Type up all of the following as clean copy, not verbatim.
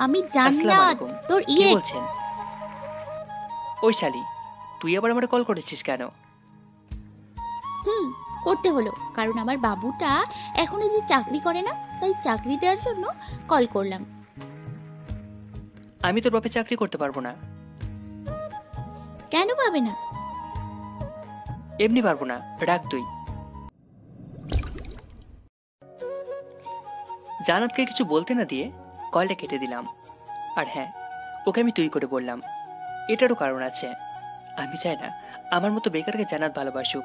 আমি আসসালামু জান্নাত, আলাইকুম। তোর কি বলছেন? ওই শালি, তুই আবার আমারে কল করেছিস কেন? হুম, করতে হলো কারণ আমার বাবুটা এখন এই যে চাকরি করে না, তাই চাকরি দেওয়ার জন্য কল করলাম। আমি তোর বাপে চাকরি করতে পারবো না। কেন পাবে না? এমনি পারবো না, রাখ তুই। জান্নাতকে কিছু বলতে না দিয়ে কলটা কেটে দিলাম। আর হ্যাঁ, ওকে আমি তুই করে বললাম। এটারও কারণ আছে। আমি চাই না আমার মতো বেকারকে জান্নাত ভালোবাসুক।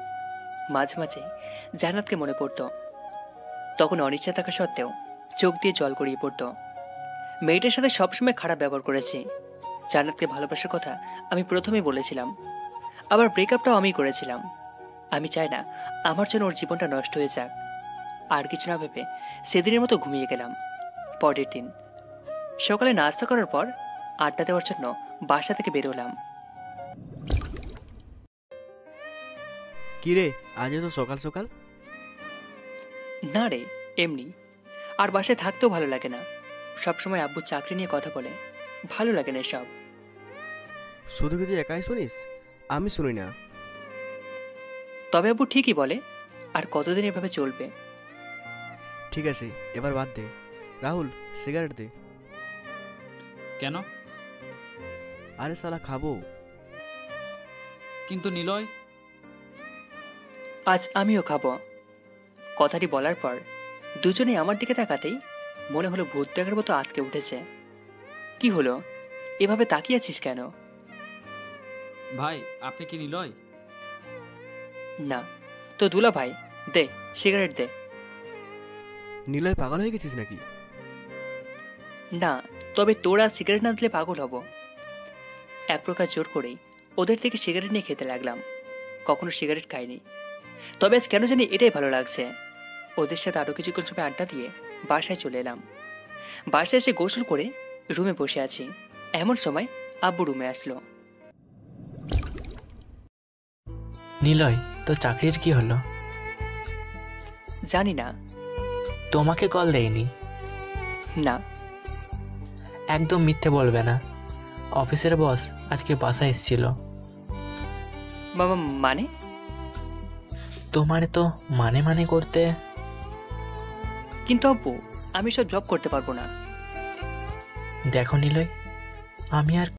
মাঝে মাঝে জান্নাতকে মনে পড়তো। তখন অনিচ্ছা থাকা সত্ত্বেও চোখ দিয়ে জল গড়িয়ে পড়তো। মেয়েটার সাথে সবসময় খারাপ ব্যবহার করেছি। জান্নাতকে ভালোবাসার কথা আমি প্রথমেই বলেছিলাম। আবার ব্রেকআপটাও আমিই করেছিলাম। আমি চাই না আমার জন্য ওর জীবনটা নষ্ট হয়ে যাক। আর কিছু না ভেবে সেদিনের মতো ঘুমিয়ে গেলাম। পরের দিন সকালে নাস্তা করার পর আড্ডা দেওয়ার জন্য বাসা থেকে বেরোলাম। কি রে, আজ তো সকাল সকাল? না রে, এমনি। আর বাসায় থাকতেও ভালো লাগে না। সবসময় আব্বু চাকরি নিয়ে কথা বলে, ভালো লাগে না এসব। শুধু কি তুই একাই শুনিস? আমি শুনি না। তবে আব্বু ঠিকই বলে। আর কতদিন এভাবে চলবে? ঠিক আছে, এবার বাদ দে। রাহুল, সিগারেট দে। কেন? আরে শালা খাবো। কিন্তু নিলয়। আজ আমিও খাবো। কথাটি বলার পর দুজনেই আমার দিকে তাকাতেই মনে হলো ভূত দেখার মতো আটকে উঠেছে। কি হলো, এভাবে তাকিয়ে আছিস কেন? ভাই, আপনি কি নিলয়? না তো দুলা ভাই, দে সিগারেট দে। নিলয়, পাগল হয়ে গেছিস নাকি? না, তবে তোরা সিগারেট না দিলে পাগল হব। এক প্রকার জোর করেই ওদের থেকে সিগারেট নিয়ে খেতে লাগলাম। কখনো সিগারেট খাইনি, তবে আজ কেন জানি এটাই ভালো লাগছে। ওদের সাথে আরো কিছুক্ষণ সময় আড্ডা দিয়ে বাসায় চলে এলাম। বাসায় এসে গোসল করে রুমে বসে আছি। এমন সময় আব্বু রুমে আসলো। নিলয়, তো চাকরির কি হলো? জানি না। তোমাকে কল দেয়নি? না। একদম মিথ্যে বলবে না। অফিসের বস আজকে বাসায় এসেছিল। বাবা, মানে? তোমারে তো মানে মানে করতে। কিন্তু আব্বু, আমি সব জব করতে পারবো না। দেখো নিলয়, আমি আর